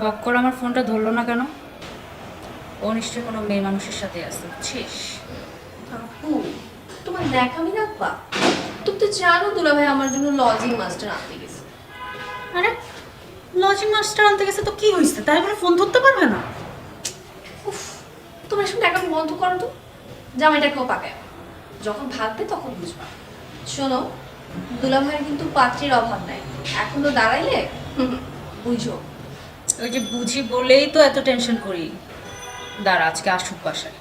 বক্কর আমার ফোনটা ধরলো না কেন? ও নিশ্চয়ই কোনো মেয়ে মানুষের সাথে আছে, বুঝছিস? আপু তোমার দেখাবি না পা, তুমি তো জানো দুলাভাই আমার জন্য লজিং মাস্টার আনতে গেছে। আরে লজিং মাস্টার আনতে গেছে তো কি হয়েছে, তাই বলে ফোন ধরতে পারবে না? উফ, তোমরা এসব দেখানো বন্ধ করো তো, জামাইটাকেও পাকায়, যখন ভাববে তখন বুঝবা। শোনো, দুলাভাইয়ের কিন্তু পাত্রীর অভাব নাই, এখনো দাঁড়াইলে বুঝো। ওই যে বুঝি বলেই তো এত টেনশন করি। দাঁড়া, আজকে আসুক বাসায়।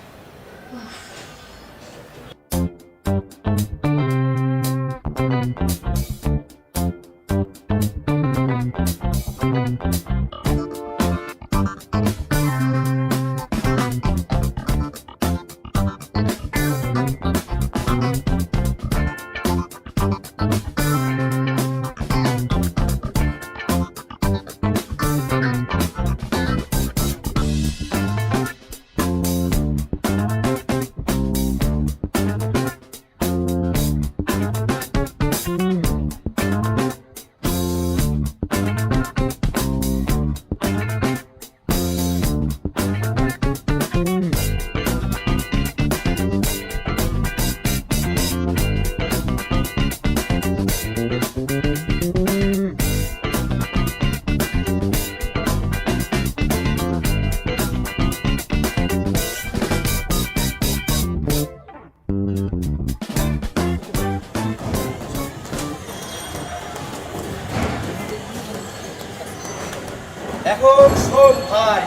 এখন শোন ভাই,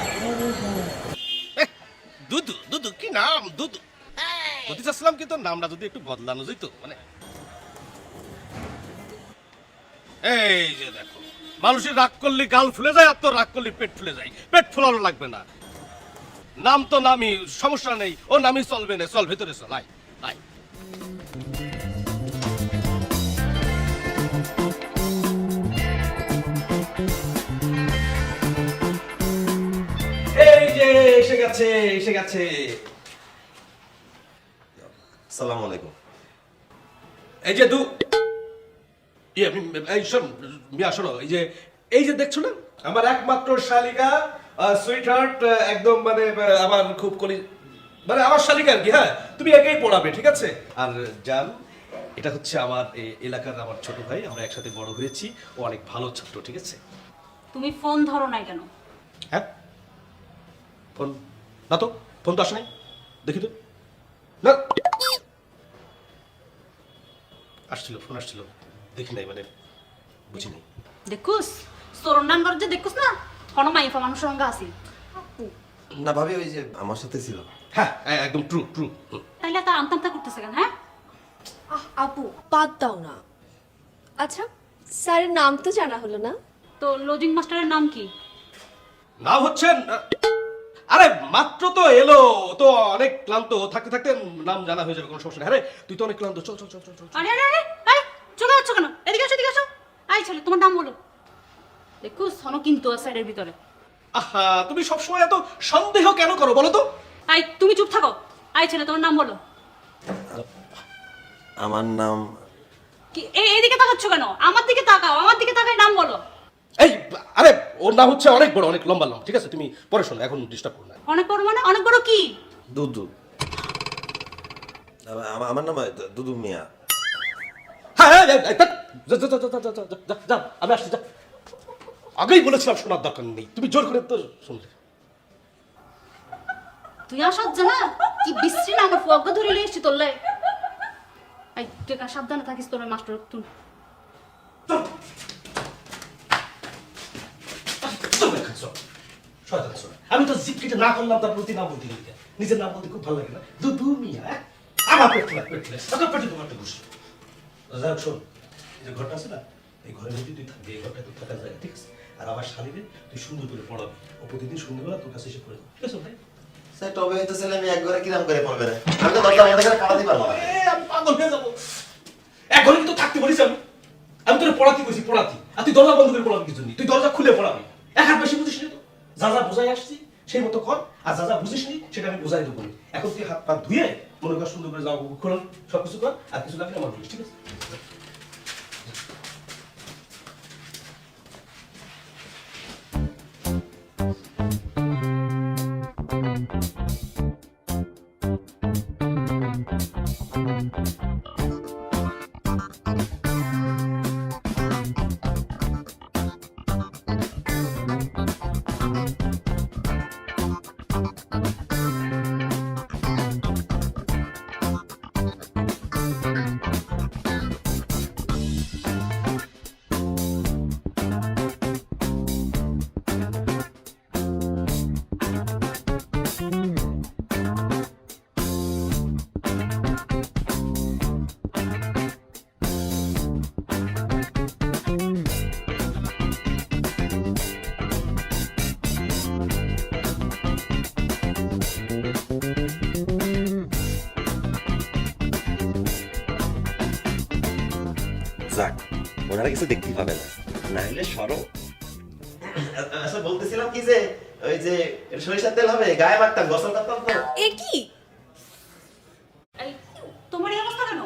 দুদু দুদু কি নাম, দুদু বলতে চাচ্ছিলাম কি তোর নামটা যদি একটু বদলানো যেত, মানে এই যে দেখো, মানুষের রাগ করলে গাল ফুলে যায়, আর তোর রাগ করলে পেট ফুলে যায়। পেট ফুলানো লাগবে না, নাম তো নামই, সমস্যা নেই, ও নামই চলবে না, চল ভেতরে চল, আয় আয়। এই যে এসে গেছে, এসে গেছে। সালাম আলাইকুম। এই যে এই শোন মিয়া, শোনো, এই যে দেখছো না, আমার একমাত্র শালিকা, সুইট হার্ট, একদম মানে আমার খুব মানে আমার শালিকা আর কি। হ্যাঁ, তুমি একেই পড়াবে, ঠিক আছে? আর জান, এটা হচ্ছে আমার এই এলাকার আমার ছোট ভাই, আমরা একসাথে বড় হয়েছি, ও অনেক ভালো ছাত্র, ঠিক আছে? তুমি ফোন ধরো নাই কেন? হ্যাঁ, ফোন না তো, ফোন তো আসে নাই, দেখি তো না, আসছিল, ফোন আসছিল, দেখি নাই, মানে বুঝি নাই। দেখুস তোর নাম করে যে দেখুস না, কোনো মাইফা মানুষের সঙ্গে আসি। না ভাবি, ওই যে আমার সাথে ছিল। হ্যাঁ, একদম ট্রু ট্রু। তাইলে তার আমতামতা করতেছে কেন? হ্যাঁ, আপু বাদ দাও না। আচ্ছা, স্যারের নাম তো জানা হলো না। তো লজিং মাস্টারের নাম কি? নাম হচ্ছেন, আরে মাত্র তো এলো, তো অনেক ক্লান্ত, থাকতে থাকতে নাম জানা হয়ে যাবে, কোনো সমস্যা নেই। আরে তুই তো অনেক ক্লান্ত, চল চল চল চল চল। আরে আরে আরে আরে চলে যাচ্ছ কেন? এদিকে আসো, এদিকে আসো। আই ছেলে, তোমার নাম বলো। দেখুস হনো কিন্তু আছে এর ভিতরে। আহা, তুমি সবসময় এত সন্দেহ কেন করো বলো তো? আই তুমি চুপ থাকো। আই ছেলে, তোমার নাম বলো। আমার নাম কি এদিকে তাকাচ্ছ কেন? আমার দিকে তাকাও, আমার দিকে তাকাই নাম বলো। এই, আরে ওর নাম হচ্ছে অনেক বড়, অনেক লম্বা নাম, ঠিক আছে? তুমি পরে শোনো, এখন ডিস্টার্ব করো না। অনেক বড় মানে অনেক বড় কি? দুদু। আমার নাম দুদু মিয়া। হ্যাঁ হ্যাঁ, যা যা যা যা যা যা যা, আমি আসছি, যা। আগেই বলেছিলাম শোনার দরকার নেই, তুমি জোর করে তো শুনলে। তুই আসার জানা কি বিশ্রী না, আমার ফুয়াকে ধরে নিয়ে এসছি তোরলে। এই তুই সাবধানে থাকিস, তোর মাস্টার তুই। আমি তো জিজ্ঞেস না করলাম, তার প্রতি নাম বলতে গেলে নিজের নাম বলতে খুব ভালো লাগে না, দুদু মিয়া। আমার পেট ফুলা, পেট ফুলে তোর পেটে তোমার একটা ঘুষি। যাই হোক, শোন, এই যে ঘরটা আছে না, এই ঘরের মধ্যে তুই থাকবি, এই ঘরটা তোর থাকার জায়গা, ঠিক আছে? আর আমার শালীরে তুই সুন্দর করে পড়াবি, ও প্রতিদিন সন্ধ্যেবেলা তোর কাছে এসে পড়ে, ঠিক আছে ভাই? স্যার টবে হইতে ছেলে আমি এক ঘরে কিরাম করে পড়বে না, আমি তো দরজা বন্ধ করে পড়াতে পারবো না। আমি পাগল হয়ে যাবো, এক ঘরে কিন্তু থাকতে বলিস। আমি তোর পড়াতে বলছি, পড়াতি, আর তুই দরজা বন্ধ করে পড়াবি কিছু নেই, তুই দরজা খুলে পড়াবি। এক হাত বেশি বুঝিস না তো, যা যা বোঝাই আসছি সেই মতো কর, আর যা যা বুঝিস নি সেটা আমি বোঝাই দেবো। এখন তুই হাত পা ধুয়ে মনে কর সুন্দর করে যাও, খোলা সবকিছু কর, আর কিছু লাগলে আমার বলিস, ঠিক আছে? যাক, ওনারা কিছু দেখতেই পাবে না, না হলে সরো। আচ্ছা বলতেছিলাম কি যে ওই যে সরিষার তেল হবে, গায়ে মাখতাম, গোসল করতাম তো। এ কি? এই তোমার এই অবস্থা কেন?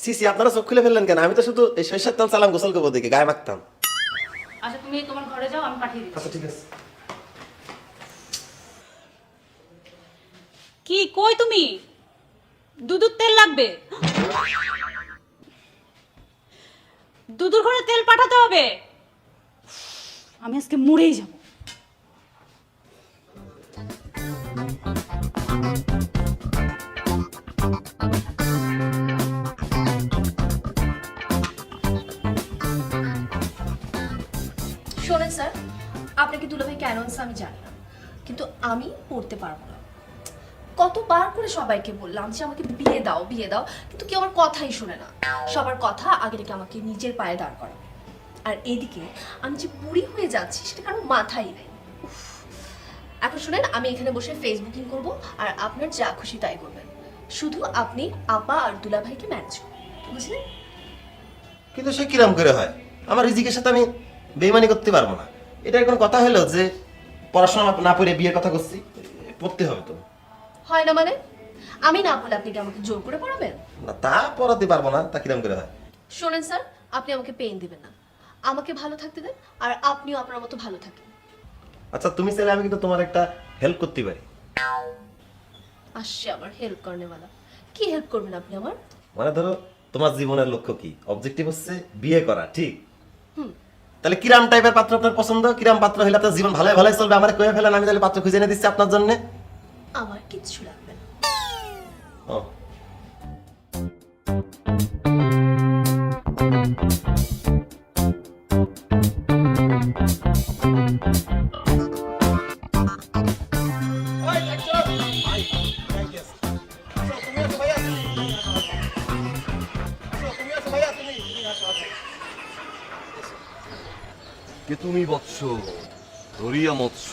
সিসি আপনারা চোখ খুলে ফেললেন কেন? আমি তো শুধু এই সরিষার তেল চালাম গোসল করবো দেখে, গায়ে মাখতাম। আচ্ছা তুমি তোমার ঘরে যাও, আমি পাঠিয়ে দিচ্ছি। আচ্ছা ঠিক আছে। কি কই তুমি? দুধুর তেল লাগবে, দুধুর ঘরে তেল পাঠাতে হবে। আমি আজকে মরেই যাব। শোনেন স্যার, আপনাকে দুলাভাই কেন আনছে আমি জানি না, কিন্তু আমি পড়তে পারবো না। কতবার করে সবাইকে বললাম যে আমাকে বিয়ে দাও বিয়ে দাও, কিন্তু কেউ আমার কথাই শোনে না। সবার কথা আগে থেকে আমাকে নিজের পায়ে দাঁড় করা। আর এদিকে আমি যে বুড়ি হয়ে যাচ্ছি সেটা কারো মাথায় নেই। উফ। এখন শুনেন, আমি এখানে বসে ফেসবুকিং করব, আর আপনার যা খুশি তাই করবেন। শুধু আপনি আপা আর দুলাভাইকে ম্যানেজ করবেন, বুঝলেন? কিন্তু সে কিরাম করে হয়? আমার রিজিকের সাথে আমি বেইমানি করতে পারবো না। এটা কোনো কথা হলো যে পড়াশোনা না পড়ে বিয়ের কথা করছি? পড়তে হবে তো। হয় না মানে? আমি না বলে আপনি কি আমাকে জোর করে পড়াবেন? না, তা পড়াতে পারবো না, তা কিরাম করে হয়? শোনেন স্যার, আপনি আমাকে পেইন দিবেন না, আমাকে ভালো থাকতে দেন, আর আপনিও আপনার মতো ভালো থাকেন। আচ্ছা তুমি চাইলে আমি কিন্তু তোমার একটা হেল্প করতে পারি। আসছে আমার হেল্প করনেওয়ালা। কি হেল্প করবেন আপনি আমার? মানে ধরো তোমার জীবনের লক্ষ্য কি? অবজেক্টিভ হচ্ছে বিয়ে করা, ঠিক? তাহলে কিরাম টাইপের পাত্র আপনার পছন্দ? কিরাম পাত্র হলে আপনার জীবন ভালোই ভালোই চলবে, আমার কয়ে ফেলেন, আমি তাহলে পাত্র খুঁজে এনে দিচ্ছি আপনার জন্য। আমার কিচ্ছু লাগবে না। ও কে তুমি বৎস ধরিয়া মৎস্য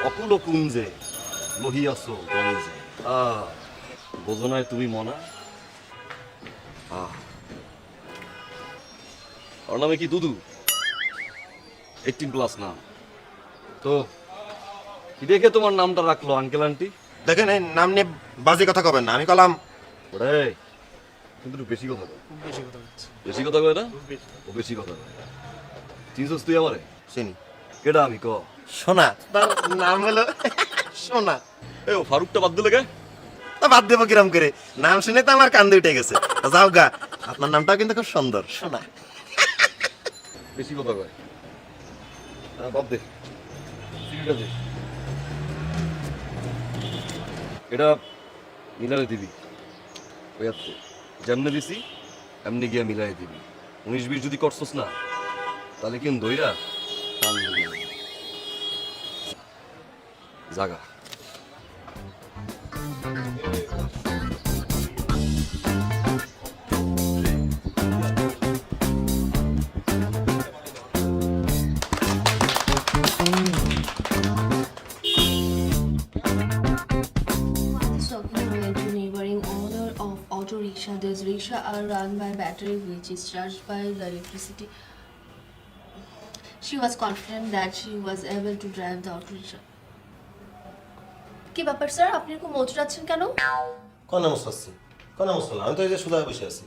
অকুল কুঞ্জে লহিয়াছ গঞ্জে। বোঝনায় তুমি মনা। ওর নামে কি দুদু? 18+ নাম তো। কি দেখে তোমার নামটা রাখলো আঙ্কেল আন্টি? দেখেন, এই নাম নিয়ে বাজে কথা কবেন না। আমি কলাম ওরে কিন্তু একটু বেশি কথা কয়। বেশি কথা কয় না? ও বেশি কথা কয়। চিনছিস তুই আমারে? চিনি। কেডা আমি ক? সোনা, তার নাম হলো সোনা। এ ও ফারুকটা বাদ দিলে কে? তা বাদ দেবো কিরম করে? নাম শুনে তো আমার কান্দে উঠে গেছে। যাও গা, আপনার নামটাও কিন্তু খুব সুন্দর, সোনা। বেশি কথা কয়। বাদ দে। সিগারেটটা দে। এটা মিলারে দিবি। ওই আছে যেমনে দিছি এমনি গিয়া মিলাই দিবি। 19-20 যদি করছস না তাহলে কিন্তু দইরা জাগা। Neighboring owner of auto rickshaw. These rickshaws are run by battery, which is charged by the electricity. She was confident that she was able to drive the auto rickshaw. কি ব্যাপার স্যার, আপনি এরকম মোচড়াচ্ছেন কেন? কোন নাম আসছি? কোন নাম আসলাম? আমি তো এই যে সুদা বসে আছি।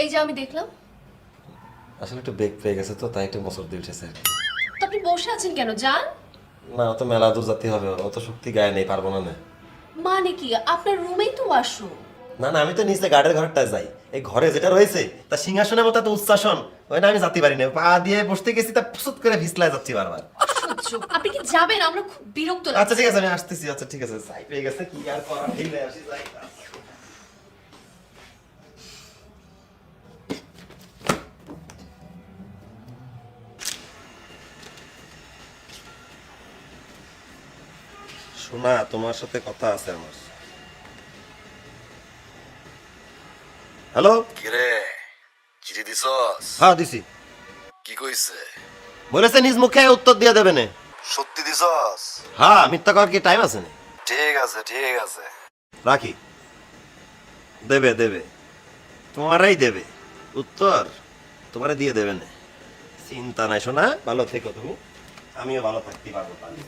এই যে আমি দেখলাম। আসলে একটু বেগ পেয়ে গেছে তো, তাই একটু মোচড় দিয়ে উঠেছে আর কি। তো আপনি বসে আছেন কেন? যান না, অত মেলা দূর যেতে হবে, অত শক্তি গায়ে নেই, পারবো না। মানে কি? আপনার রুমেই তো ওয়াশরুম। না না, আমি তো নিচে গার্ডের ঘরটায় যাই। এই ঘরে যেটা রয়েছে তা সিংহাসনের মতো এত উচ্চাসন, ওই না আমি যেতে পারি না। পা দিয়ে বসতে গেছি, তা ফুসুত করে ভিসলায় যাচ্ছি বারবার। অসহ্য। আপনি কি যাবেন? আমরা খুব বিরক্ত লাগছে। আচ্ছা ঠিক আছে, আমি আসতেছি। আচ্ছা ঠিক আছে, চাই পেয়ে গেছে, কি আর করা, ঢিলে আসি যাই। শোনা, তোমার সাথে কথা আছে আমার। হ্যালো। কিরে চিঠি দিছস? হ্যাঁ দিছি। কি কইছে? বলেছে নিজ মুখে উত্তর দিয়ে দেবে না। সত্যি দিছস? হ্যাঁ, মিথ্যা করার কি টাইম আছে না? ঠিক আছে ঠিক আছে। রাখি। দেবে দেবে, তোমারই দেবে। উত্তর তোমারে দিয়ে দেবে না, চিন্তা নাই শোনা, ভালো থেকো তুমি, আমিও ভালো থাকতে পারবো তাহলে।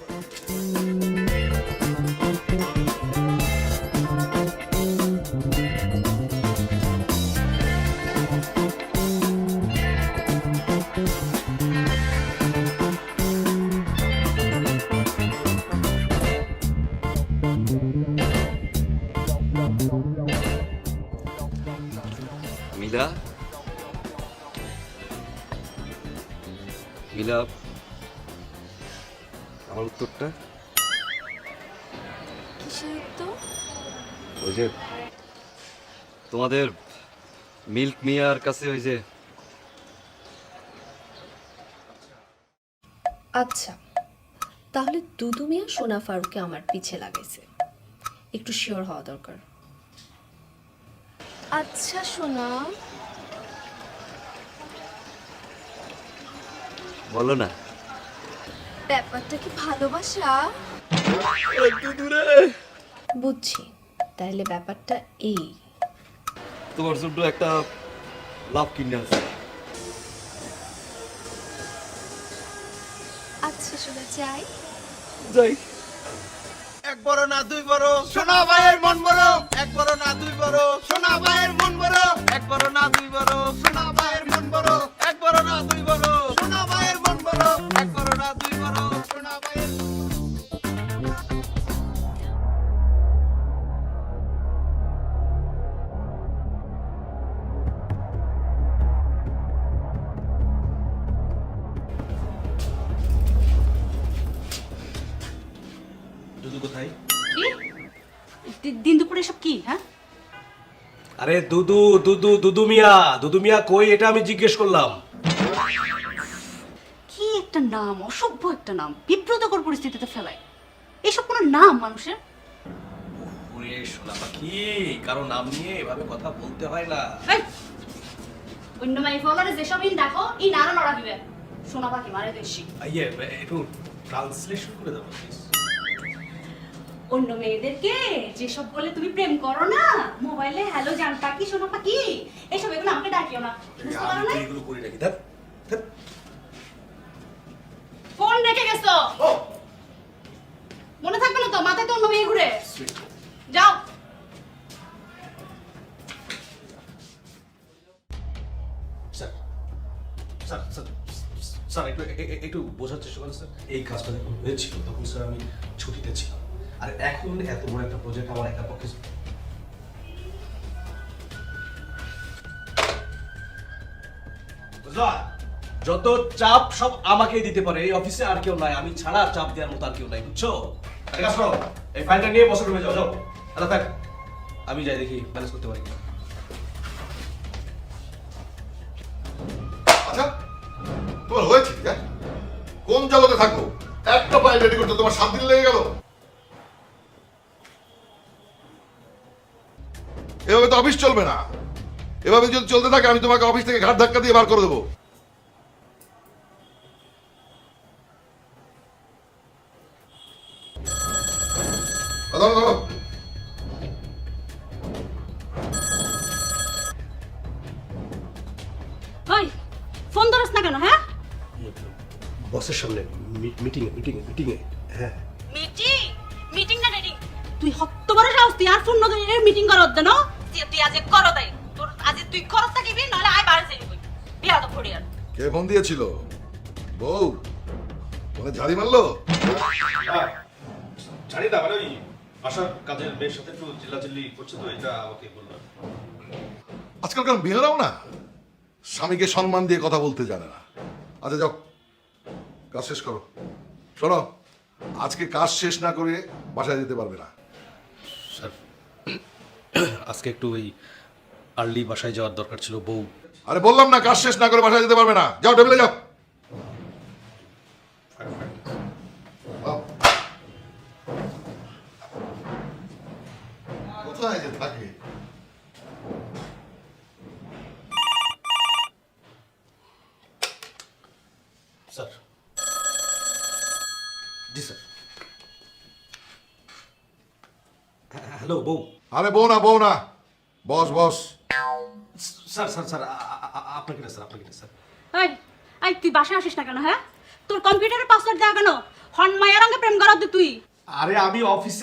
মিলা, মিলা, আমার উত্তরটা কিসের উত্তর? ওই যে তোমাদের মিল্ক মিয়ার কাছে ওই যে আচ্ছা, তাহলে দুদু মিয়া সোনা ফারুককে আমার পিছে লাগাইছে, একটু শিওর হওয়া দরকার। আচ্ছা সোনা, বলো না। ব্যাপারটা কি ভালোবাসা? বুঝছি, তাইলে ব্যাপারটা এই। তোমার জন্য একটা লাভ কিনে আছে। আচ্ছা সোনা, যাই। যাই। এক বড় না দুই বড় সোনা ভাইয়ের মন বড়, এক বড় না দুই বড় সোনা ভাইয়ের মন বড়, এক বড় না দুই বড় সোনা ভাইয়ের মন বড়, এক বড় না দুই বড় সোনা ভাইয়ের মন বড়, এক বড় না দুই বড় সোনা ভাইয়ের। দুদু কোথায়? কি দিন দুপুরে সব কি? হ্যাঁ, আরে দুদু দুদু দুদু মিয়া, দুদু মিয়া কই এটা আমি জিজ্ঞেস করলাম। কি একটা নাম, অসভ্য একটা নাম, বিব্রতকর পরিস্থিতিতে ফেলায়। এসব কোনো নাম মানুষের? ওরে সোনা পাখি, কারো নাম নিয়ে এভাবে কথা বলতে হয় না। এই, অন্য মাই ফলারে যেসব ইন দেখো, এই নারা লড়া দিবে। সোনা পাখি মারে দেশি। ইয়ে একটু ট্রান্সলেশন করে দেবো প্লিজ। অন্য মেয়েদেরকে যেসব বলে তুমি প্রেম করো না, মোবাইলে হ্যালো জান পাখি সোনা পাখি এসব, এগুলো আমাকে ডাকিও না, বুঝতে পারো না? এগুলো করে রাখি। ধ্যাৎ, ধ্যাৎ। ফোন রেখে গেছো, ও মনে থাকবে না তো? মাথায় তো অন্য মেয়ে ঘুরে। যাও। স্যার স্যার স্যার স্যার একটু একটু বোঝার চেষ্টা করেন স্যার। এই কাজটা যখন হয়েছিল তখন স্যার আমি ছুটিতে ছিলাম, আর এখন এত বড় একটা প্রজেক্ট আমার একার পক্ষে। বুঝলা? যত চাপ সব আমাকেই দিতে পারে এই অফিসে, আর কেউ নাই। আমি ছাড়া চাপ দেওয়ার মতো আর কেউ নাই, বুঝছো? একটা কাজ করো, এই ফাইলটা নিয়ে বসে রুমে যাও। যাও আচ্ছা থাক, আমি যাই দেখি ম্যানেজ করতে পারি কিনা। আচ্ছা, তোমার হয়েছে কি? হ্যাঁ? কোন জগতে থাকো? একটা ফাইল রেডি করতে তোমার 7 দিন লেগে গেল। এভাবে তো অফিস চলবে না। এভাবে যদি চলতে থাকে আমি তোমাকে অফিস থেকে ঘাট ধাক্কা দিয়ে বার করে দেবো। দাঁড়াও, দাঁড়াও। ওই ফোন ধরস না কেন? হ্যাঁ, বসের সামনে মিটিং এ হ্যাঁ। মিটিং মিটিং না রেডিং? তুই হত্ত বড় সাহস, তুই আর ফোন ধরে মিটিং করত দেন? তুই আজ করো তাই, তোর আজ তুই করত থাকিবি, নাহলে আয় বাইরে যাইবি। বিয়া তো করি আর। কে ফোন দিয়েছিল? বউ ফোনে ঝাড়ি মারলো? জানি না, মানে ওই আশার কাজের মেয়ের সাথে একটু চিল্লাচিল্লি করছে তো, এটা আমাকে বললো। আজকালকার মেয়েরাও না স্বামীকে সম্মান দিয়ে কথা বলতে জানে না। আচ্ছা যাও, কাজ শেষ করো। শোনো, আজকে কাজ শেষ না করে বাসায় যেতে পারবে না। স্যার আজকে একটু ওই আর্লি বাসায় যাওয়ার দরকার ছিল, বউ। আরে বললাম না, কাজ শেষ না করে বাসায় যেতে পারবে না। যাও টেবিলে যাও। যাও। কোথায় যে থাকে? স্যার। জি স্যার। হ্যালো বউ। আরে বউ না, বউ না, বস বস। স্যার স্যার স্যার আপনাকে না স্যার, আপনাকে না স্যার। এই এই তুই বাসায় আসিস না কেন? হ্যাঁ, তোর কম্পিউটারের পাসওয়ার্ড দেওয়া কেন? হন মায়ের রঙে প্রেম করাতে তুই। আরে আমি অফিস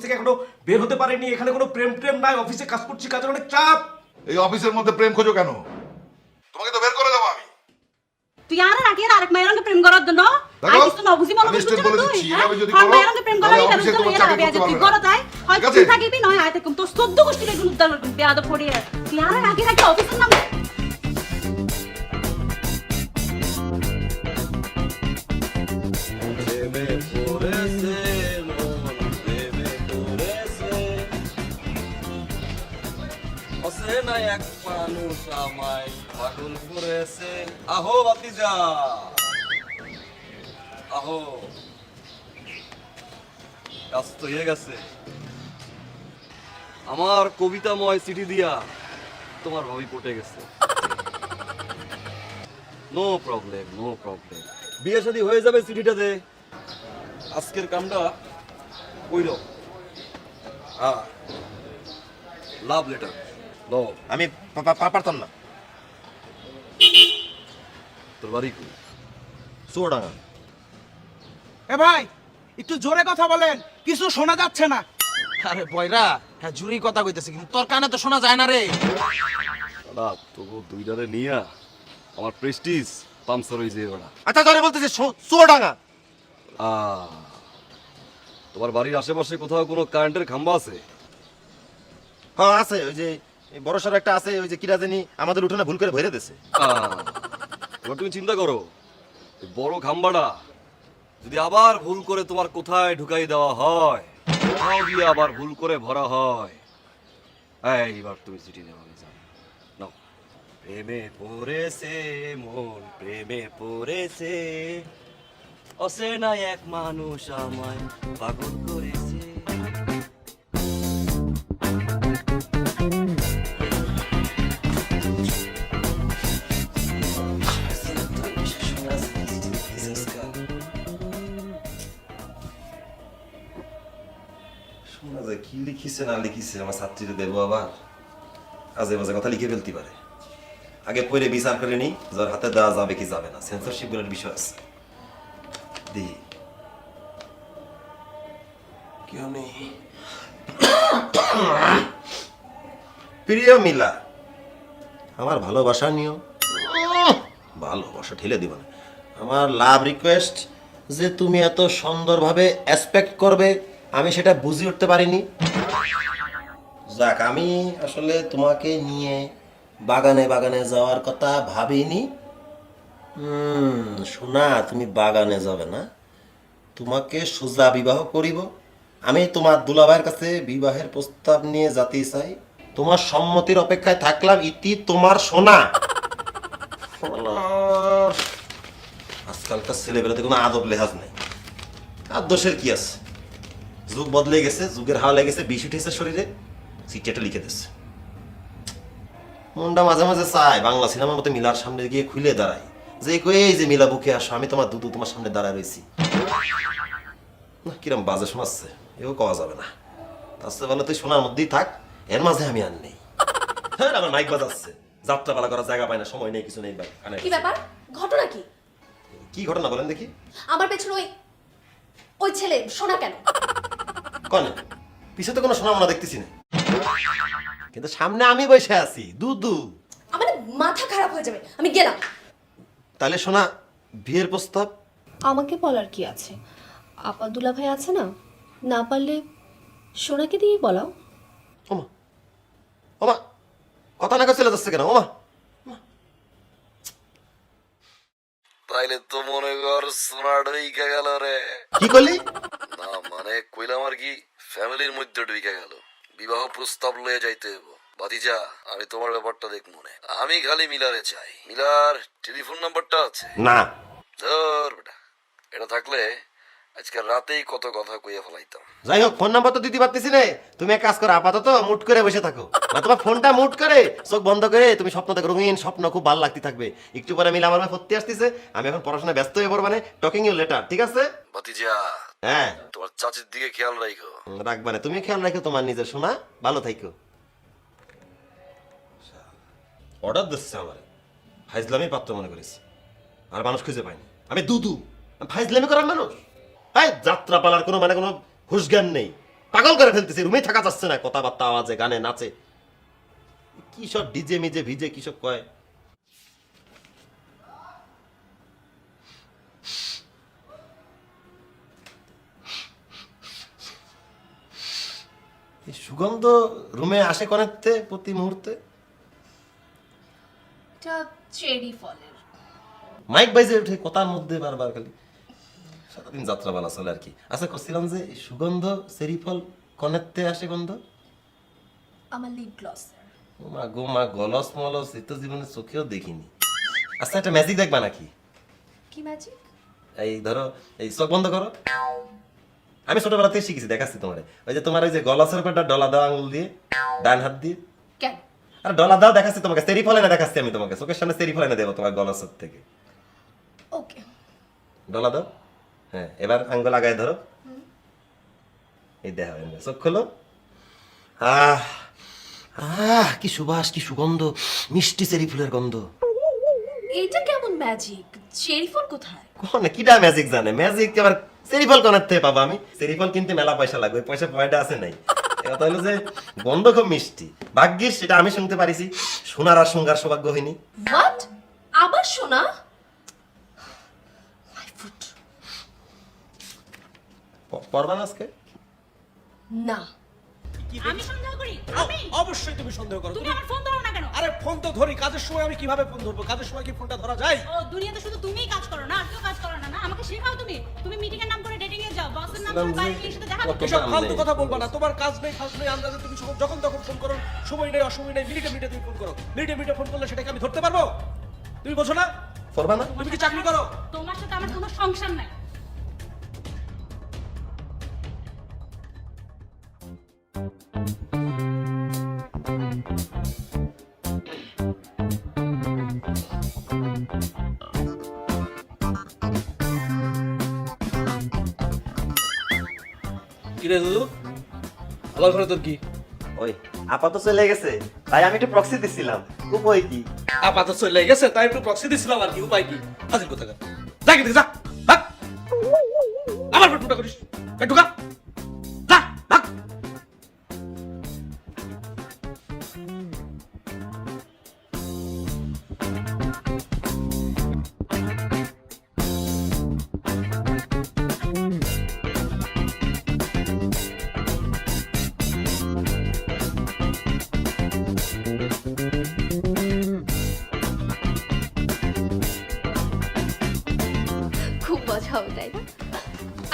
থেকে এখনো বের হতে পারিনি, এখানে কোনো প্রেম নাই, অফিসে কাজ করছি, কাজের অনেক চাপ। এই অফিসের মধ্যে প্রেম খোঁজো কেন? তোমাকে তো বের করে দেবো আমি। তুই আর আগে আরেক মায়ের রঙে প্রেম করার জন্য দেখো, আই কিছু নবুঝি মনে আমি করছিস স্টেট বলে তুই? দিচ্ছি, হ্যাঁ? এভাবে যদি হন করো, মায়ের রঙে প্রেম তাহলে করাই অফিসে কেন? তোমার তুই চাকরি আগে করতে তুই পারবে করো না। তাই হয় ঠিক তুই আছে? থাকিবি নয় আয় থাকুম তোর 14 গোষ্ঠীর এগুলো উদ্ধার করবি বেয়াদ পড়িয়ে। তুই আর আগে অফিসের নাম প্রেমে পড়েছে মন, প্রেমে পড়েছে। অচেনা এক মানুষ আমায় পাগল করেছে। আহো ভাতিজা, আহো, কাজ তো হয়ে গেছে। আমার কবিতাময় চিঠি দিয়া তোমার ভাবি পটে গেছে। নো প্রবলেম, নো প্রবলেম, বিয়ে শাদী হয়ে যাবে চিঠিটাতে। আজকের কামটা কইল লাভ লেটার নো। আমি পারতাম না। তোর বাড়ি কই? চুয়াডাঙ্গা। এ ভাই একটু জোরে কথা বলেন, কিছু শোনা যাচ্ছে না। আরে বয়রা, হ্যাঁ জুরি কথা কইতেছে, কিন্তু তোর কানে তো শোনা যায় না রে। দাদা তবু দুইটারে নিয়া আমার প্রেস্টিজ পামসার হয়ে যায় ওরা। আচ্ছা তোরে বলতেছে চুয়াডাঙ্গা। তোমার বাড়ির আশেপাশে কোথাও কোনো কারেন্টের খাম্বা আছে? হ্যাঁ আছে, ওই যে বড় সড়ো একটা আছে, ওই যে কিরা জানি আমাদের উঠোনে ভুল করে ভরে দিছে। এবার তুমি চিন্তা করো, এই বড় খাম্বাটা যদি আবার ভুল করে তোমার কোথায় ঢুকাই দেওয়া হয়, কোথাও দিয়ে আবার ভুল করে ভরা হয়, এইবার তুমি চিঠি নেওয়া যাও। নাও। প্রেমে পড়েছে মন, প্রেমে পড়েছে, অচেনা এক মানুষ আমায় পাগল করেছে। শোনা যায় কি লিখিছে না লিখিছে, আমার ছাত্রীদের দেবো আবার আজে বাজে কথা লিখে ফেলতে পারে। আগে পরে বিচার করে নি যার হাতে দেওয়া যাবে কি যাবে না, সেন্সরশিপ বলে বিষয় আছে। দেখি কেউ নেই। প্রিয় মিলা, আমার ভালোবাসা নিও, ভালোবাসা ঠেলে দিব না। আমার লাভ রিকোয়েস্ট যে তুমি এত সুন্দরভাবে এক্সপেক্ট করবে আমি সেটা বুঝে উঠতে পারিনি। যাক, আমি আসলে তোমাকে নিয়ে বাগানে বাগানে যাওয়ার কথা ভাবিনি। শোনা, তুমি বাগানে যাবে না, তোমাকে সোজা বিবাহ করিব। আমি তোমার দুলাভাইয়ের কাছে বিবাহের প্রস্তাব নিয়ে যেতে চাই, তোমার সম্মতির অপেক্ষায় থাকলাম। ইতি তোমার সোনা। আজকালকার ছেলেবেলাতে কোনো আদব লেহাজ নেই। আর দোষের কি আছে, যুগ বদলে গেছে, যুগের হাওয়া লেগেছে, বিষ উঠেছে শরীরে, চিঠিটা লিখে দিচ্ছে। মনটা মাঝে মাঝে চায় বাংলা সিনেমার মতো মিলার সামনে গিয়ে খুলে দাঁড়াই, যে এই যে মিলা বুকে আসো, আমি তোমার দুদু তোমার সামনে দাঁড়ায় রয়েছি। না, কিরম বাজে শোনাচ্ছে, এও কওয়া যাবে না। তার চেয়ে ভালো তুই শোনার মধ্যেই থাক, এর মাঝে আমি আর নেই। হ্যাঁ, আমার মাইক বাজাচ্ছে, যাত্রা পালা করার জায়গা পায় না, সময় নেই, কিছু নেই। কি ব্যাপার, ঘটনা কি? কি ঘটনা বলেন দেখি? আমার পেছনে ওই ছেলে শোনা কেন? কনে পিছে তো কোনো শোনা মনে দেখতেছি না, কিন্তু সামনে আমি বসে আছি, দুদু। আমার মাথা খারাপ হয়ে যাবে, আমি গেলাম। তাহলে শোনা, বিয়ের প্রস্তাব? আমাকে বলার কি আছে? আপা দুলাভাই আছে না, না পারলে সোনাকে দিয়ে বলাও। ওমা ওমা, কথা না চলে যাচ্ছে কেন? ওমা, তাইলে তো মনে কর সোনা ঢুইকা গেল রে। কি করলি? না মানে কইলাম আর কি, ফ্যামিলির মধ্যে ঢুইকা গেল, বিবাহ প্রস্তাব লয়ে যাইতে হইব। ভাতিজা, আমি তোমার ব্যাপারটা দেখ মনে, আমি খালি মিলারে চাই। মিলার টেলিফোন নাম্বারটা আছে? না। ধর বেটা, এটা থাকলে আজকে রাতেই কত কথা কইয়া ফেলাইতাম। যাই হোক, ফোন নাম্বার তো দিতে পারতেছি না। তুমি এক কাজ করো, আপাতত মুট করে বসে থাকো, না তোমার ফোনটা মুট করে চোখ বন্ধ করে তুমি স্বপ্ন দেখো, রঙিন স্বপ্ন, খুব ভালো লাগতে থাকবে। একটু পরে মিলা আমার পড়তে আসতেছে, আমি এখন পড়াশোনায় ব্যস্ত হয়ে পড়বো, মানে টকিং ইউ লেটার, ঠিক আছে? ভাতিজা, হ্যাঁ, তোমার চাচির দিকে খেয়াল রাখো। রাখবা না, তুমি খেয়াল রাখো তোমার নিজের, শোনা, ভালো থাকো। অর্ডার দিচ্ছে আমার ফাইজলামি পাত্র মনে করিস আর মানুষ খুঁজে পাইনি আমি দুদু আমি ফাইজলামি করার মানুষ হ্যাঁ যাত্রা পালার কোনো মানে কোনো হুশ জ্ঞান নেই পাগল করে ফেলতেছি রুমে থাকা যাচ্ছে না কথাবার্তা আওয়াজে গানে নাচে কি সব ডিজে মিজে ভিজে কি সব কয় এই সুগন্ধ রুমে আসে কনেতে প্রতি মুহূর্তে এটা চেরি ফলের। মাইক বাইজে উঠে কথার মধ্যে বারবার খালি সারাদিন যাত্রা বালা চলে আর কি আচ্ছা করছিলাম যে এই সুগন্ধ সেরিফল কনেতে আসে গন্ধ আমার লিপ গ্লস। ও মা গো মা গলস মলস এ তো জীবনে চোখেও দেখিনি আচ্ছা একটা ম্যাজিক দেখবা নাকি কি ম্যাজিক? এই ধরো এই চোখ বন্ধ করো আমি ছোটবেলা থেকে শিখেছি দেখাচ্ছি তোমার ওই যে তোমার ওই যে গলাসের উপর একটা ডলা দাও আঙুল দিয়ে ডান হাত দিয়ে কেন? আর ডলা দাও দেখাচ্ছি তোমাকে সেরিফল এনে দেখাচ্ছি আমি তোমাকে চোখের সামনে সেরিফল এনে দেবো তোমার গলাসের থেকে ওকে। ডলা দাও হ্যাঁ এবার আঙ্গুল আগায় ধরো এই দেখা চোখ খোলো আহ আহ কি সুবাস কি সুগন্ধ মিষ্টি চেরি ফুলের গন্ধ এটা কেমন ম্যাজিক? চেরি ফল কোথায়? কোনে কিডা ম্যাজিক জানে ম্যাজিক আবার সেরিফল কোনার থেকে পাবো আমি সেরিফল কিনতে মেলা পয়সা লাগবে ওই পয়সা পয়সা আছে নাই কথা হলো যে গন্ধ খুব মিষ্টি ভাগ্যিস সেটা আমি শুনতে পারিছি সোনার আর শৃঙ্গার সৌভাগ্য হয়নি হোয়াট? আবার শোনা? My foot. পরবান আজকে না। আমি সন্দেহ করি আমি অবশ্যই তুমি সন্দেহ করো তুমি আমার ফোন ধরো না কেন? আরে ফোন তো ধরি কাজের সময় আমি কিভাবে ফোন ধরবো কাজের সময় কি ফোনটা ধরা যায় ও দুনিয়াতে শুধু তুমিই কাজ করো না আর কেউ কাজ করো না না আমাকে শেখাও তুমি তুমি মিটিং এর নাম করে ডেটিং এ যাও বসের নাম করে বাইরে গিয়ে সাথে দেখা করো এসব ফালতু কথা বলবা না তোমার কাজ নেই ফাজ নেই আন্দাজে তুমি যখন তখন ফোন করো সময় নেই অসময় নেই মিনিটে মিনিটে তুমি ফোন করো মিনিটে মিনিটে ফোন করলে সেটাকে আমি ধরতে পারবো তুমি বোঝো না পরবা না তুমি কি চাকরি করো তোমার সাথে আমার কোনো সংসার নাই কি রে দুদু আমার ঘরে তোর কি ওই আপাতত চলে গেছে তাই আমি একটু প্রক্সি দিছিলাম উপায় কি আপাতত চলে গেছে তাই একটু প্রক্সি দিছিলাম আর কি উপায় কি আজির কথা যা কি যা ভাগ আমার পেটুটা করিস পেটুকা যা ভাগ খুব মজা হবে তাই না?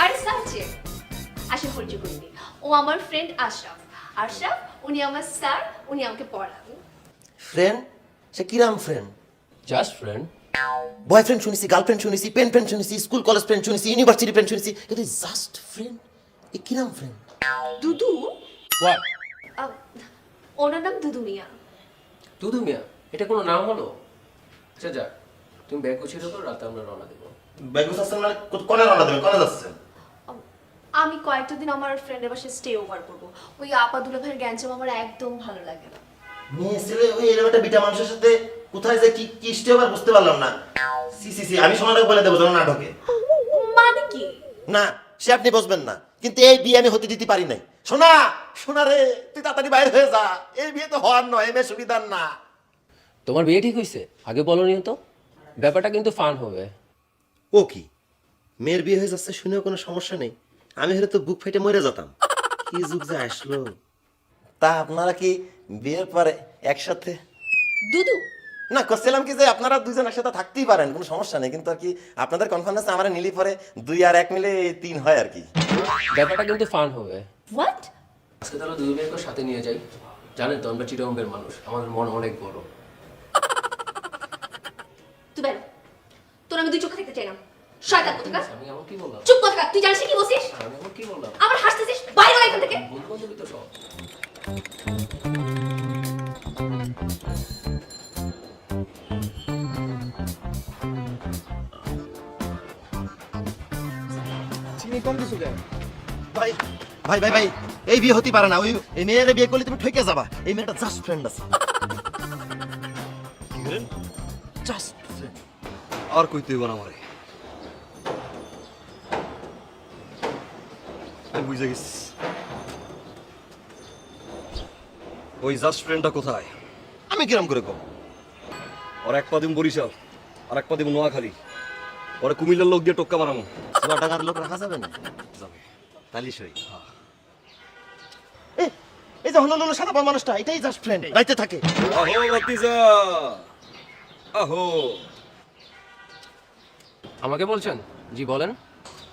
আরে সাবজে আসে পরিচয় করে দিই। ও আমার ফ্রেন্ড আশরাফ। আশরাফ উনি আমার স্যার, উনি আমাকে পড়ান। ফ্রেন্ড সে কিরাম ফ্রেন্ড জাস্ট ফ্রেন্ড। বয়ফ্রেন্ড শুনেছি গার্লফ্রেন্ড শুনেছি পেন ফ্রেন্ড শুনেছি স্কুল কলেজ ফ্রেন্ড শুনেছি ইউনিভার্সিটি ফ্রেন্ড শুনেছি কিন্তু জাস্ট ফ্রেন্ড এ কিরাম ফ্রেন্ড দুদু? হোয়াট? ওনার নাম দুদু মিয়া। দুদু মিয়া? এটা কোনো নাম হলো? আচ্ছা যাক, তুমি ব্যাগ গুছিয়ে রাখো, রাতে আমরা রওনা দেবো। বেগুস আসছেন মানে কোনে রান্না দেবেন কোনে যাচ্ছেন আমি কয়েকটা দিন আমার ফ্রেন্ডের বাসায় স্টে ওভার করবো। ওই আপা দুলা ভাইয়ের গ্যাঞ্জাম আমার একদম ভালো লাগে না। মেয়ে ছেলে ওই এরকম একটা বিটা মানুষের সাথে কোথায় যে কি কি স্টে আবার বুঝতে পারলাম না সি সি সি আমি সোনারে বলে দেবো যেন না ঢোকে মানে কি? না সে আপনি বুঝবেন না কিন্তু এই বিয়ে আমি হতে দিতে পারি নাই সোনা সোনা রে তুই তাড়াতাড়ি বাইরে হয়ে যা এই বিয়ে তো হওয়ার নয় এই মেয়ে সুবিধার না তোমার বিয়ে ঠিক হয়েছে? আগে বলোনি তো। ব্যাপারটা কিন্তু ফান হবে। ও কি মেয়ের বিয়ে হয়ে যাচ্ছে শুনেও কোনো সমস্যা নেই আমি হলে তো বুক ফেটে মরে যেতাম কি যুগ যে আসলো তা আপনারা কি বিয়ের পরে একসাথে দুদু না করছিলাম কি যে আপনারা দুইজন একসাথে থাকতেই পারেন কোনো সমস্যা নেই কিন্তু আর কি আপনাদের কনফারেন্স আমার নিলি পরে 2 আর 1 মিলে 3 হয় আর কি ব্যাপারটা কিন্তু ফান হবে। হোয়াট? আজকে তাহলে দুদু মিয়াকে সাথে নিয়ে যাই। জানেন তো আমরা চিটাগংয়ের মানুষ, আমাদের মন অনেক বড়। তুই বেরো, তোর আমি দুই চোখে দেখতে চাই না। শয়তান কোথাকার। আমি এমন কি বললাম? চুপ কথা, তুই জানিস কি বলছিস? আমি এমন কি বললাম? আবার হাসতেছিস, বাইরে যা এখান থেকে। বন্ধু বান্ধবী তো সব। চিনি কম কিছু দেয় ভাই ভাই ভাই ভাই এই বিয়ে হতে পারে না ওই এই মেয়ের বিয়ে করলে তুমি ঠকে যাবা এই মেয়েটা জাস্ট ফ্রেন্ড আছে ফ্রেন্ড, জাস্ট ফ্রেন্ড। আর কইতে হইব না আমারে। আমি বুঝে গেছি ওই জাস্ট ফ্রেন্ডটা কোথায়। আমি কিরম করে কম? ওর এক পা দিম বরিশাল, আর এক পা দিম নোয়াখালী। ওরা কুমিল্লার লোক দিয়ে টোক্কা মারামো। টাকার লোক রাখা যাবে না? যাবে। তালি সই। এই যে হলো হলো সাদা পাড় মানুষটা, এটাই জাস্ট ফ্রেন্ড, দাইতে থাকে। আহো ভাতিজা, আহো। আমাকে বলছেন? জি বলেন।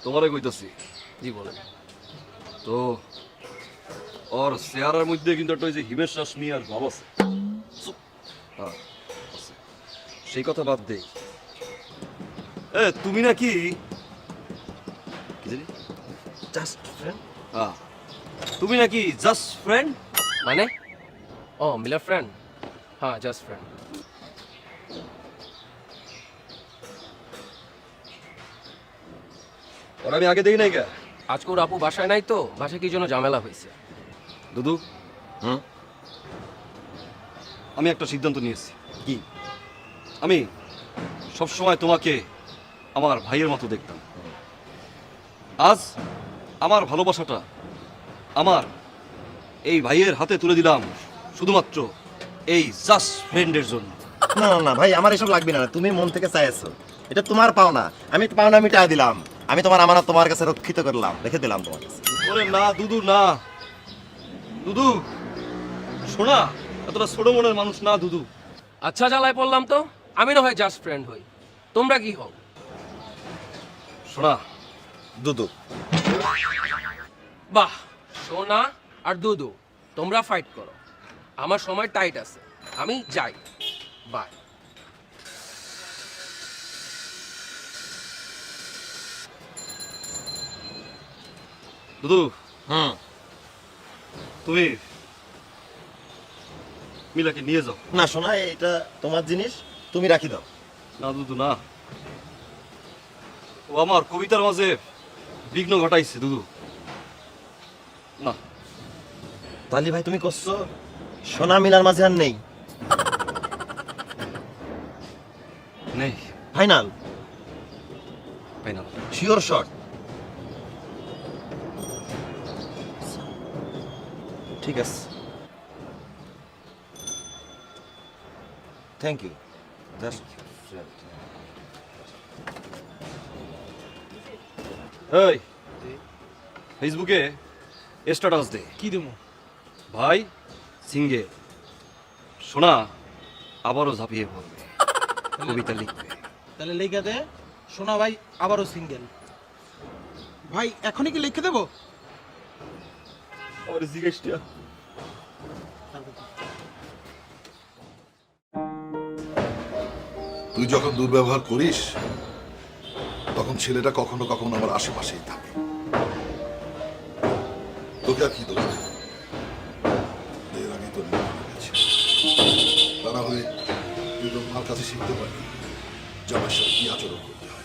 তোমারে কইতাছি। জি বলেন। তো ওর চেহারার মধ্যে কিন্তু একটা ওই যে হিমেশ রাশমি আর ভাব আছে। হ্যাঁ, আছে। সেই কথা বাদ দেই। তুমি নাকি কি জানি জাস্ট ফ্রেন্ড? হ্যাঁ, তুমি নাকি জাস্ট ফ্রেন্ড? মানে? ও মিলা ফ্রেন্ড। হ্যাঁ, জাস্ট ফ্রেন্ড। ওর আমি আগে দেখি নাই কে? আজকে ওর আপু বাসায় নাই তো, বাসায় কি জন্য ঝামেলা হয়েছে। দুদু, হুম? আমি একটা সিদ্ধান্ত নিয়েছি। কি? আমি সবসময় তোমাকে আমার ভাইয়ের মতো দেখতাম। আজ আমার ভালোবাসাটা আমার এই ভাইয়ের হাতে তুলে দিলাম শুধুমাত্র এই জাস্ট ফ্রেন্ডের জন্য। না না না ভাই, আমার এসব লাগবে না, তুমি মন থেকে চাইছো, এটা তোমার পাওনা। আমি পাওনা মিটাই দিলাম, আমি তোমার আমানত তোমার কাছে রক্ষিত করলাম, রেখে দিলাম তোমার কাছে। ওরে না দুদু, না দুদু, শোনা, এতটা ছোট মনের মানুষ না দুদু। আচ্ছা, জ্বালায় পড়লাম তো। আমি না হয় জাস্ট ফ্রেন্ড হই, তোমরা কি হও? শোনা, দুদু। বাহ, সোনা আর দুদু, তোমরা ফাইট করো। আমার সময় টাইট আছে, আমি যাই। বাই। দুদু, হুম। তুমি মিলাকে নিয়ে যাও। না শোনা, এটা তোমার জিনিস, তুমি রাখি দাও। না দুদু, না, ও আমার কবিতার মাঝে বিঘ্ন ঘটাইছে দুদু। না। তালি ভাই তুমি করছো, সোনা মিলার মাঝে আর নেই। নেই। ফাইনাল? ফাইনাল। Sure shot? ঠিক আছে, থ্যাংক ইউ। জাস্ট এই ফেসবুকে স্ট্যাটাস দে। কি দেবো? ভাই সিঙ্গেল, শোনা আবারও ঝাঁপিয়ে পড়বে, কবিতা লিখবে। তাহলে লিখে দে, সোনা ভাই আবারও সিঙ্গেল। ভাই এখনই কি লিখে দেবো? আমার জিজ্ঞেসটা তুই যখন দুর্ব্যবহার করিস তখন ছেলেটা কখনো কখনো আমার আশেপাশেই থাকে। তোকে আর কি দোষ দেব? এর আগে তোর মনে হয়ে গেছে। তা না হলে তুই তোর মার কাছে শিখতে পারবি জামার সাথে কি আচরণ করতে হয়।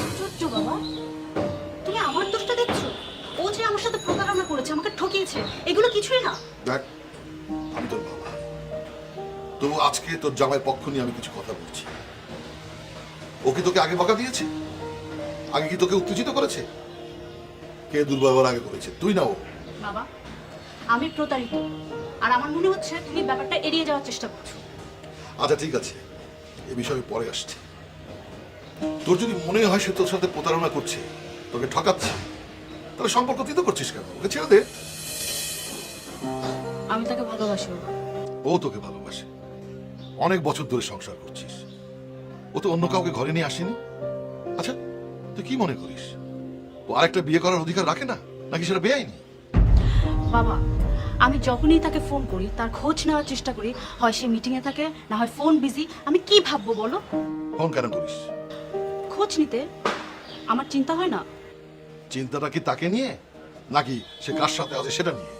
আশ্চর্য বাবা, তুমি আমার দোষটা দেখছো? ও যে আমার সাথে প্রতারণা করেছে, আমাকে ঠকিয়েছে, এগুলো কিছুই না। দেখ, আমি তোর বাবা, তবু আজকে তোর জামাইয়ের পক্ষ নিয়ে আমি কিছু কথা বলছি। ও কি তোকে আগে বকা দিয়েছে? আগে কি তোকে উত্তেজিত করেছে? কে দুর্ব্যবহার আগে করেছে, তুই না ও? বাবা, আমি প্রতারিত, আর আমার মনে হচ্ছে তুমি ব্যাপারটা এড়িয়ে যাওয়ার চেষ্টা করছো। আচ্ছা ঠিক আছে, এ বিষয়ে পরে আসছে। তোর যদি মনে হয় সে তোর সাথে প্রতারণা করছে, তোকে ঠকাচ্ছে, তাহলে সম্পর্ক তুই তো করছিস কেন? ওকে ছেড়ে দে। আমি তাকে ভালোবাসি বাবা। ও তোকে ভালোবাসে, অনেক বছর ধরে সংসার করছিস, ও তো অন্য কাউকে ঘরে নিয়ে আসেনি। আচ্ছা তুই কি মনে করিস ও আরেকটা বিয়ে করার অধিকার রাখে না, নাকি সেটা বেআইনি? বাবা, আমি যখনই তাকে ফোন করি, তার খোঁজ নেওয়ার চেষ্টা করি, হয় সে মিটিংয়ে থাকে, না হয় ফোন বিজি। আমি কি ভাববো বলো? ফোন কেন করিস? খোঁজ নিতে আমার চিন্তা হয় না? চিন্তাটা কি তাকে নিয়ে, নাকি সে কার সাথে আছে সেটা নিয়ে?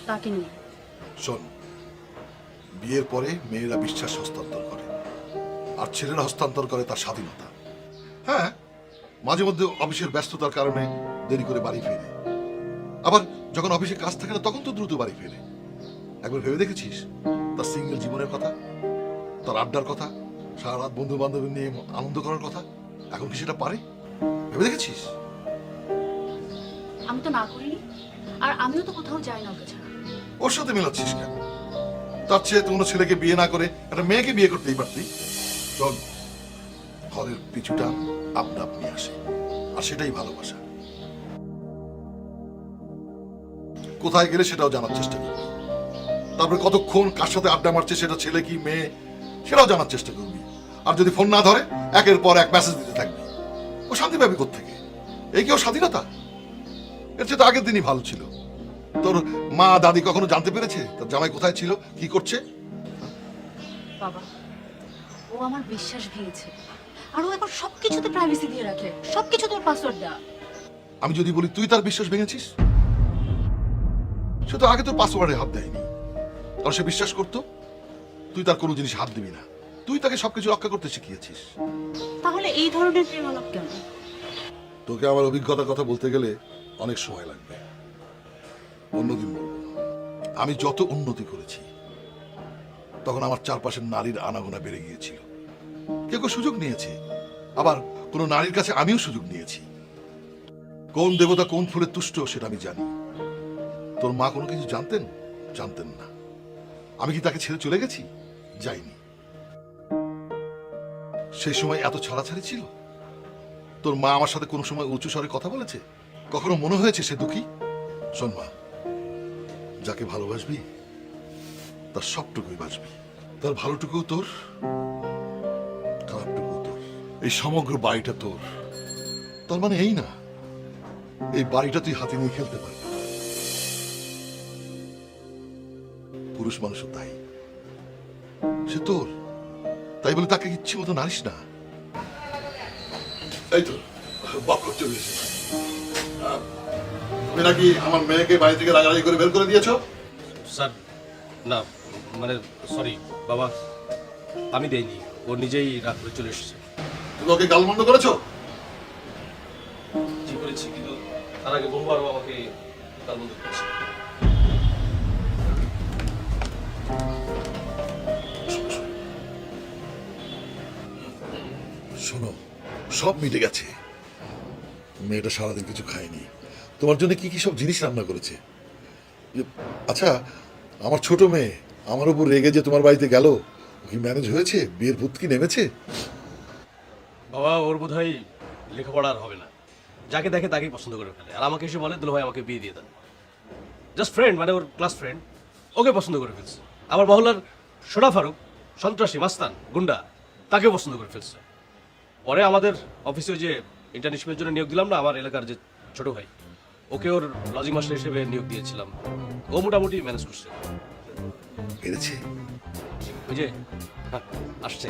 তাকে নিয়ে। শোন, বিয়ের পরে মেয়েরা বিশ্বাস হস্তান্তর করে, আর ছেলেরা হস্তান্তর করে তার স্বাধীনতা। হ্যাঁ, মাঝে মধ্যে অফিসের ব্যস্ততার কারণে দেরি করে বাড়ি ফিরে, আবার যখন অফিসে কাজ থাকে না তখন তো দ্রুত বাড়ি ফিরে। একবার ভেবে দেখেছিস তার সিঙ্গেল জীবনের কথা, তার আড্ডার কথা, সারা রাত বন্ধু বান্ধবী নিয়ে আনন্দ করার কথা? এখন কি সেটা পারে? ভেবে দেখেছিস? আমি তো না করিনি, আর আমিও তো কোথাও যাই না ওকে ছাড়া। ওর সাথে মেলাচ্ছিস কেন? তার চেয়ে কোনো ছেলেকে বিয়ে না করে একটা মেয়েকে বিয়ে করতেই পারতি। চল, ঘরের পিছুটা আপনা আপনি আসে, আর সেটাই ভালোবাসা। কোথায় গেলে সেটাও জানার চেষ্টা করবি, তারপরে কতক্ষণ কার সাথে আড্ডা মারছে, সেটা ছেলে কি মেয়ে সেটাও জানার চেষ্টা করবি। আর যদি ফোন না ধরে একের পর এক মেসেজ দিতে থাকবি। ও শান্তি পাবি কোত্থেকে? এই কি ওর স্বাধীনতা? এর চেয়ে তো আগের দিনই ভালো ছিল। তোর মা দাদি কখনো জানতে পেরেছে তোর জামাই কোথায় ছিল, কি করছে? বাবা, ও আমার বিশ্বাস ভেঙেছে, আর ও এখন সবকিছুতে প্রাইভেসি দিয়ে রাখে, সবকিছু তোর পাসওয়ার্ড দেওয়া। আমি যদি বলি তুই তার বিশ্বাস ভেঙেছিস? সে তো আগে তোর পাসওয়ার্ডে হাত দেয়নি, কারণ সে বিশ্বাস করতো তুই তার কোনো জিনিস হাত দিবি না। তুই তাকে সবকিছু রক্ষা করতে শিখিয়েছিস। তাহলে এই ধরনের প্রেম আলাপ কেন? তোকে আমার অভিজ্ঞতার কথা বলতে গেলে অনেক সময় লাগবে, অন্যদিন বলবো। আমি যত উন্নতি করেছি তখন আমার চারপাশের নারীর আনাগোনা বেড়ে গিয়েছিল। কেউ কেউ সুযোগ নিয়েছে, আবার কোনো নারীর কাছে আমিও সুযোগ নিয়েছি। কোন দেবতা কোন ফুলে তুষ্ট সেটা আমি জানি। তোর মা কোনো কিছু জানতেন? জানতেন না। আমি কি তাকে ছেড়ে চলে গেছি? যাইনি। সেই সময় এত ছড়াছাড়ি ছিল? তোর মা আমার সাথে কোনো সময় উঁচু স্বরে কথা বলেছে? কখনো মনে হয়েছে সে দুঃখী? শোন মা, যাকে ভালোবাসবি তার সবটুকুই বাসবি, তার ভালোটুকুও তোর, খারাপটুকুও তোর। এই সমগ্র বাড়িটা তোর। তার মানে এই না এই বাড়িটা তুই হাতে নিয়ে খেলতে পারবি। পুরুষ মানুষও তাই, সে তোর, তাই বলে তাকে ইচ্ছে মতো নারিস না। এই তো বাপ চলে এসেছে। তুমি নাকি আমার মেয়েকে বাড়ি থেকে রাগারাগি করে বের করে দিয়েছো? স্যার না, মানে সরি বাবা, আমি দেইনি, ও নিজেই রাগ করে চলে এসেছে। তুমি ওকে গালমন্দ করেছো? জি করেছি, কিন্তু তার আগে বহুবার আমাকে গালমন্দ করেছে। শোনো, সব মিটে গেছে। মেয়েটা সারাদিন কিছু খায়নি, তোমার জন্য কি কি সব জিনিস রান্না করেছে। আচ্ছা, আমার ছোট মেয়ে আমার উপর রেগে যে তোমার বাড়িতে গেল, কি ম্যানেজ হয়েছে? বিয়ের ভূত কি নেমেছে? বাবা, ওর বোধ হয় লেখাপড়া আর হবে না, যাকে দেখে তাকেই পছন্দ করে ফেলে। আর আমাকে এসে বলে দুলো ভাই আমাকে বিয়ে দিয়ে দেন। জাস্ট ফ্রেন্ড, মানে ওর ক্লাস ফ্রেন্ড, ওকে পছন্দ করে ফেলছে। আমার মহল্লার সোনা ফারুক, সন্ত্রাসী মাস্তান গুন্ডা, তাকেও পছন্দ করে ফেলছে। পরে আমাদের অফিসে যে ইন্টার্নশিপের জন্য নিয়োগ দিলাম না, আমার এলাকার যে ছোট ভাই, ওকে ওর লজিং মাস্টার হিসেবে নিয়োগ দিয়েছিলাম। ও মোটামুটি ম্যানেজ করছে। পেরেছে? ওই যে আসছে।